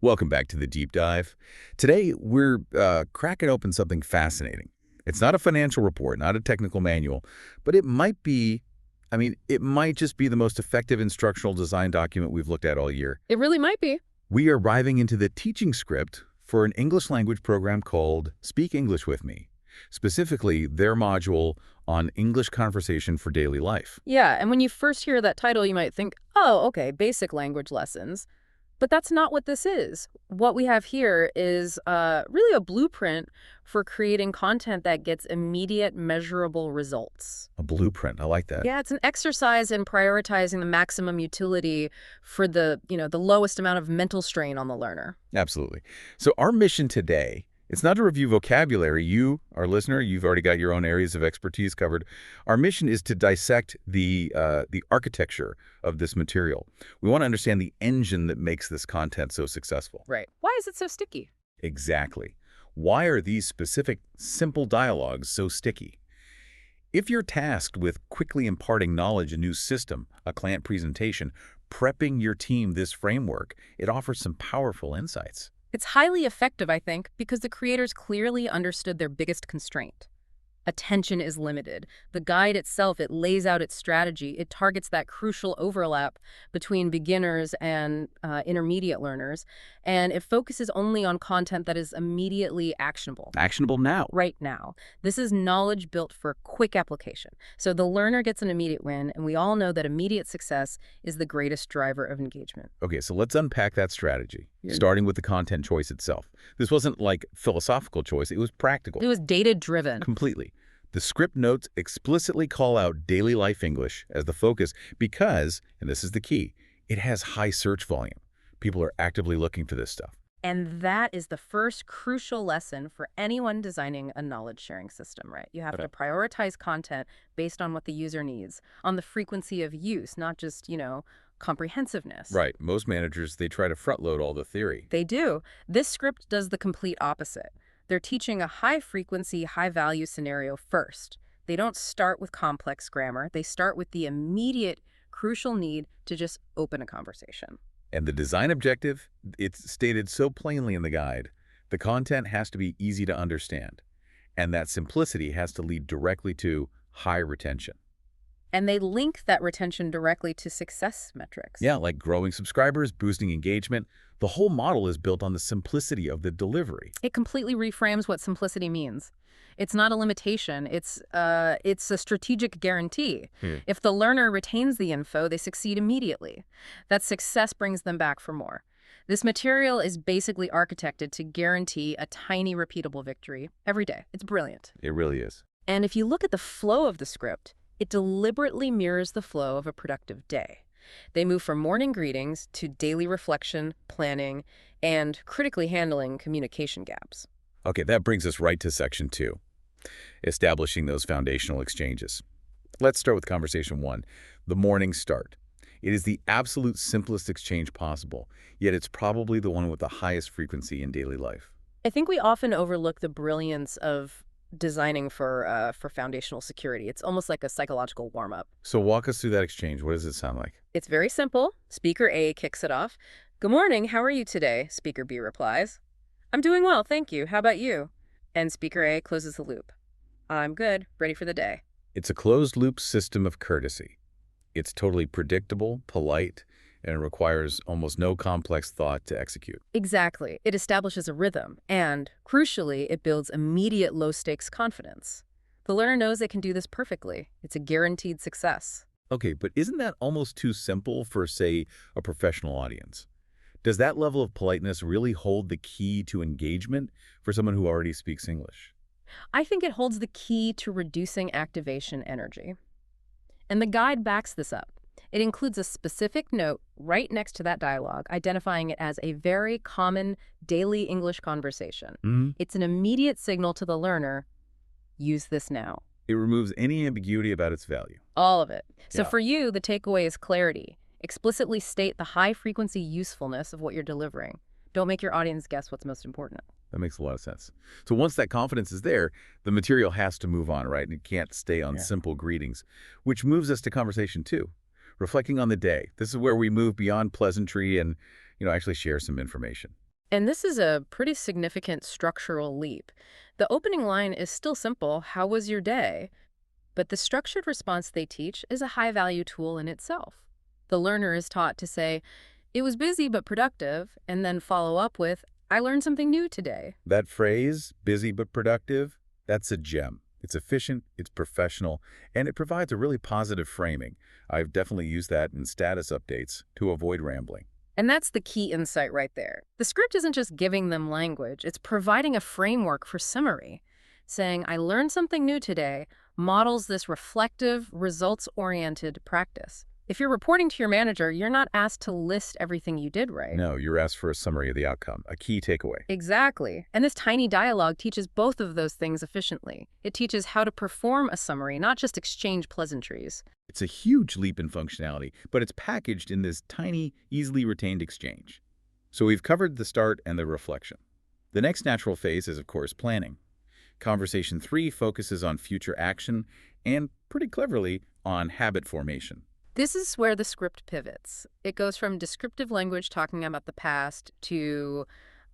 Welcome back to the Deep Dive. Today, we're cracking open something fascinating. It's not a financial report, not a technical manual, but it might be, it might just be the most effective instructional design document we've looked at all year. It really might be. We are arriving into the teaching script for an English language program called Speak English With Me, specifically their module on English conversation for daily life. Yeah, and when you first hear that title, you might think, oh, okay, basic language lessons. But that's not what this is. What we have here is really a blueprint for creating content that gets immediate, measurable results. A blueprint, I like that. Yeah, it's an exercise in prioritizing the maximum utility for the lowest amount of mental strain on the learner. Absolutely. So our mission today, it's not to review vocabulary. You, our listener, you've already got your own areas of expertise covered. Our mission is to dissect the architecture of this material. We want to understand the engine that makes this content so successful. Right. Why is it so sticky? Exactly. Why are these specific, simple dialogues so sticky? If you're tasked with quickly imparting knowledge, a new system, a client presentation, prepping your team this framework, it offers some powerful insights. It's highly effective, I think, because the creators clearly understood their biggest constraint. Attention is limited. The guide itself, it lays out its strategy. It targets that crucial overlap between beginners and intermediate learners, and it focuses only on content that is immediately actionable. Actionable now. Right now. This is knowledge built for quick application. So the learner gets an immediate win, and we all know that immediate success is the greatest driver of engagement. Okay, so let's unpack that strategy, starting with the content choice itself. This wasn't like philosophical choice, it was practical. It was data-driven. Completely. The script notes explicitly call out daily life English as the focus because, and this is the key, it has high search volume. People are actively looking for this stuff. And that is the first crucial lesson for anyone designing a knowledge-sharing system, right? You have to prioritize content based on what the user needs, on the frequency of use, not just, comprehensiveness. Right. Most managers, they try to front-load all the theory. They do. This script does the complete opposite. They're teaching a high-frequency, high-value scenario first. They don't start with complex grammar. They start with the immediate, crucial need to just open a conversation. And the design objective, it's stated so plainly in the guide. The content has to be easy to understand. And that simplicity has to lead directly to high retention. And they link that retention directly to success metrics. Yeah, like growing subscribers, boosting engagement. The whole model is built on the simplicity of the delivery. It completely reframes what simplicity means. It's not a limitation. It's a strategic guarantee. If the learner retains the info, they succeed immediately. That success brings them back for more. This material is basically architected to guarantee a tiny repeatable victory every day. It's brilliant. It really is. And if you look at the flow of the script, it deliberately mirrors the flow of a productive day. They move from morning greetings to daily reflection, planning, and critically handling communication gaps. Okay, that brings us right to section 2, establishing those foundational exchanges. Let's start with conversation 1, the morning start. It is the absolute simplest exchange possible, yet it's probably the one with the highest frequency in daily life. I think we often overlook the brilliance of designing for foundational security. It's almost like a psychological warm-up. So walk us through that exchange. What does it sound like? It's very simple. Speaker A kicks it off. "Good morning, how are you today?" Speaker B replies. "I'm doing well, thank you. How about you?" And Speaker A closes the loop. "I'm good, ready for the day." It's a closed-loop system of courtesy. It's totally predictable, polite, and requires almost no complex thought to execute. Exactly. It establishes a rhythm, and, crucially, it builds immediate low-stakes confidence. The learner knows they can do this perfectly. It's a guaranteed success. Okay, but isn't that almost too simple for, say, a professional audience? Does that level of politeness really hold the key to engagement for someone who already speaks English? I think it holds the key to reducing activation energy. And the guide backs this up. It includes a specific note right next to that dialogue, identifying it as a very common daily English conversation. It's an immediate signal to the learner, use this now. It removes any ambiguity about its value. All of it. So Yeah. for you, the takeaway is clarity. Explicitly state the high-frequency usefulness of what you're delivering. Don't make your audience guess what's most important. That makes a lot of sense. So once that confidence is there, the material has to move on, right? And it can't stay on simple greetings, which moves us to conversation 2. Reflecting on the day. This is where we move beyond pleasantry and, actually share some information. And this is a pretty significant structural leap. The opening line is still simple, "How was your day?" But the structured response they teach is a high-value tool in itself. The learner is taught to say, "It was busy but productive," and then follow up with, "I learned something new today." That phrase, busy but productive, that's a gem. It's efficient, it's professional, and it provides a really positive framing. I've definitely used that in status updates to avoid rambling. And that's the key insight right there. The script isn't just giving them language, it's providing a framework for summary. Saying, "I learned something new today," models this reflective, results-oriented practice. If you're reporting to your manager, you're not asked to list everything you did right. No, you're asked for a summary of the outcome, a key takeaway. Exactly. And this tiny dialogue teaches both of those things efficiently. It teaches how to perform a summary, not just exchange pleasantries. It's a huge leap in functionality, but it's packaged in this tiny, easily retained exchange. So we've covered the start and the reflection. The next natural phase is, of course, planning. Conversation 3 focuses on future action and, pretty cleverly, on habit formation. This is where the script pivots. It goes from descriptive language talking about the past to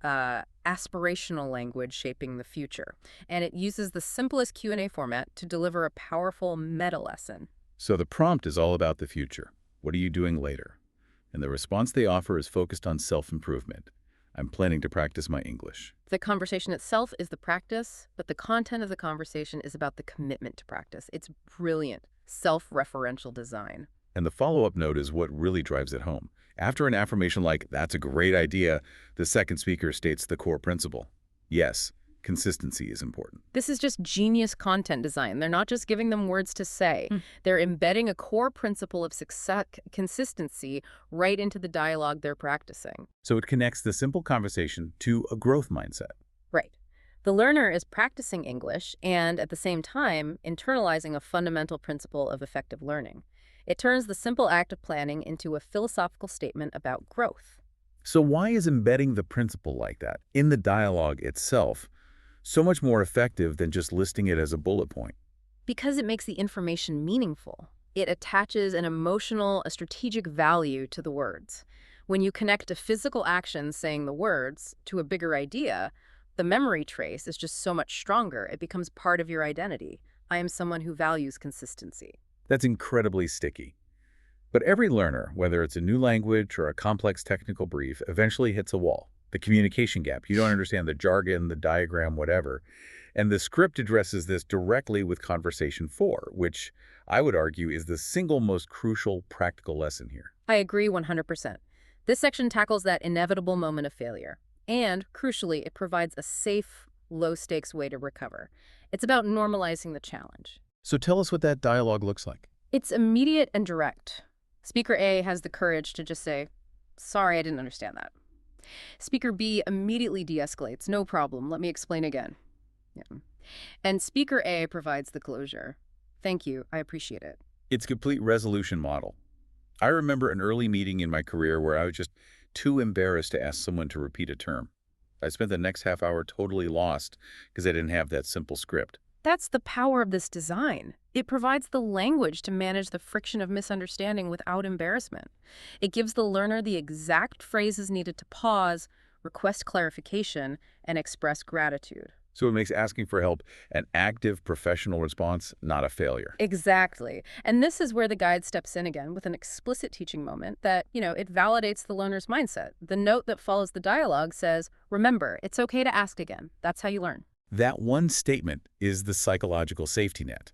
aspirational language shaping the future. And it uses the simplest Q&A format to deliver a powerful meta lesson. So the prompt is all about the future. What are you doing later? And the response they offer is focused on self-improvement. I'm planning to practice my English. The conversation itself is the practice, but the content of the conversation is about the commitment to practice. It's brilliant, self-referential design. And the follow-up note is what really drives it home. After an affirmation like, "That's a great idea," the second speaker states the core principle. Yes, consistency is important. This is just genius content design. They're not just giving them words to say. They're embedding a core principle of success, consistency, right into the dialogue they're practicing. So it connects the simple conversation to a growth mindset. Right. The learner is practicing English and, at the same time, internalizing a fundamental principle of effective learning. It turns the simple act of planning into a philosophical statement about growth. So why is embedding the principle like that in the dialogue itself so much more effective than just listing it as a bullet point? Because it makes the information meaningful. It attaches an emotional, a strategic value to the words. When you connect a physical action saying the words to a bigger idea, the memory trace is just so much stronger. It becomes part of your identity. I am someone who values consistency. That's incredibly sticky. But every learner, whether it's a new language or a complex technical brief, eventually hits a wall. The communication gap. You don't understand the jargon, the diagram, whatever. And the script addresses this directly with Conversation 4, which I would argue is the single most crucial practical lesson here. I agree 100%. This section tackles that inevitable moment of failure. And, crucially, it provides a safe, low-stakes way to recover. It's about normalizing the challenge. So tell us what that dialogue looks like. It's immediate and direct. Speaker A has the courage to just say, "Sorry, I didn't understand that." Speaker B immediately de-escalates. "No problem, let me explain again." Yeah. And Speaker A provides the closure. "Thank you, I appreciate it." It's complete resolution model. I remember an early meeting in my career where I was just too embarrassed to ask someone to repeat a term. I spent the next half hour totally lost because I didn't have that simple script. That's the power of this design. It provides the language to manage the friction of misunderstanding without embarrassment. It gives the learner the exact phrases needed to pause, request clarification, and express gratitude. So it makes asking for help an active professional response, not a failure. Exactly. And this is where the guide steps in again with an explicit teaching moment that, it validates the learner's mindset. The note that follows the dialogue says, "Remember, it's okay to ask again. That's how you learn." That one statement is the psychological safety net.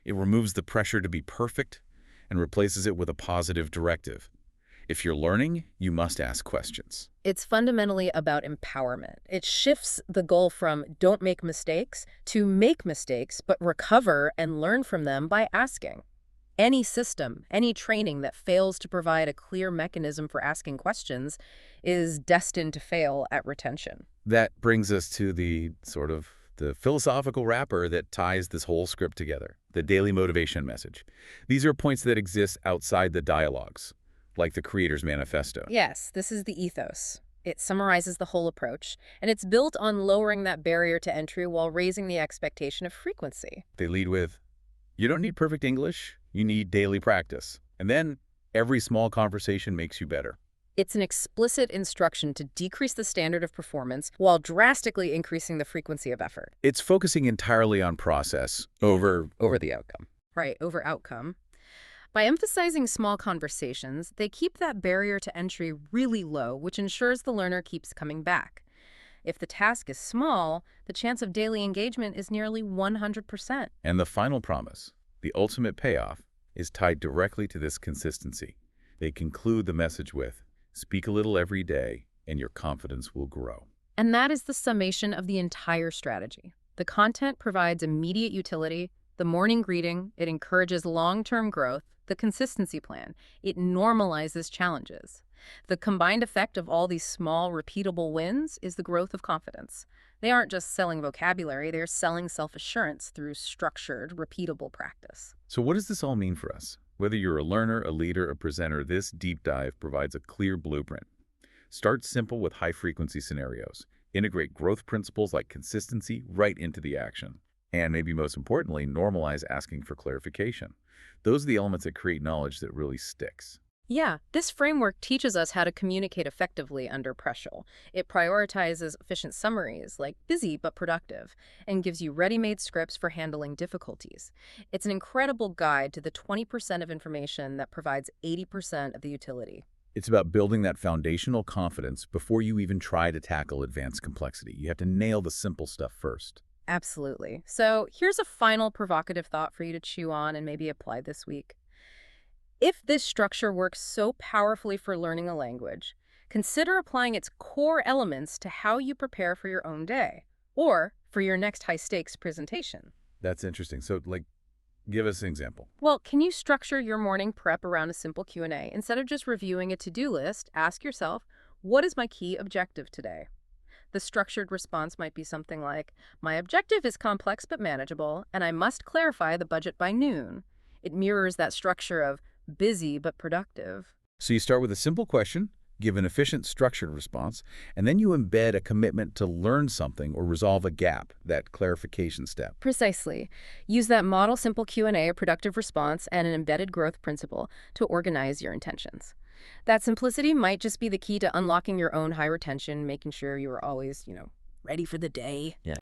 It removes the pressure to be perfect and replaces it with a positive directive. If you're learning, you must ask questions. It's fundamentally about empowerment. It shifts the goal from don't make mistakes to make mistakes, but recover and learn from them by asking. Any system, any training that fails to provide a clear mechanism for asking questions is destined to fail at retention. That brings us to the philosophical wrapper that ties this whole script together, the daily motivation message. These are points that exist outside the dialogues, like the Creator's Manifesto. Yes, this is the ethos. It summarizes the whole approach, and it's built on lowering that barrier to entry while raising the expectation of frequency. They lead with, you don't need perfect English, you need daily practice. And then every small conversation makes you better. It's an explicit instruction to decrease the standard of performance while drastically increasing the frequency of effort. It's focusing entirely on process over the outcome. Right, over outcome. By emphasizing small conversations, they keep that barrier to entry really low, which ensures the learner keeps coming back. If the task is small, the chance of daily engagement is nearly 100%. And the final promise, the ultimate payoff, is tied directly to this consistency. They conclude the message with, "Speak a little every day, and your confidence will grow." And that is the summation of the entire strategy. The content provides immediate utility. The morning greeting, it encourages long-term growth. The consistency plan, it normalizes challenges. The combined effect of all these small, repeatable wins is the growth of confidence. They aren't just selling vocabulary, they're selling self-assurance through structured, repeatable practice. So what does this all mean for us? Whether you're a learner, a leader, a presenter, this deep dive provides a clear blueprint. Start simple with high-frequency scenarios. Integrate growth principles like consistency right into the action. And maybe most importantly, normalize asking for clarification. Those are the elements that create knowledge that really sticks. Yeah, this framework teaches us how to communicate effectively under pressure. It prioritizes efficient summaries, like busy but productive, and gives you ready-made scripts for handling difficulties. It's an incredible guide to the 20% of information that provides 80% of the utility. It's about building that foundational confidence before you even try to tackle advanced complexity. You have to nail the simple stuff first. Absolutely. So here's a final provocative thought for you to chew on and maybe apply this week. If this structure works so powerfully for learning a language, consider applying its core elements to how you prepare for your own day or for your next high-stakes presentation. That's interesting. So, give us an example. Well, can you structure your morning prep around a simple Q&A? Instead of just reviewing a to-do list, ask yourself, what is my key objective today? The structured response might be something like, my objective is complex but manageable, and I must clarify the budget by noon. It mirrors that structure of busy but productive. So you start with a simple question, give an efficient, structured response, and then you embed a commitment to learn something or resolve a gap, that clarification step. Precisely. Use that model simple Q&A, a productive response, and an embedded growth principle to organize your intentions. That simplicity might just be the key to unlocking your own high retention, making sure you are always, ready for the day. Yeah.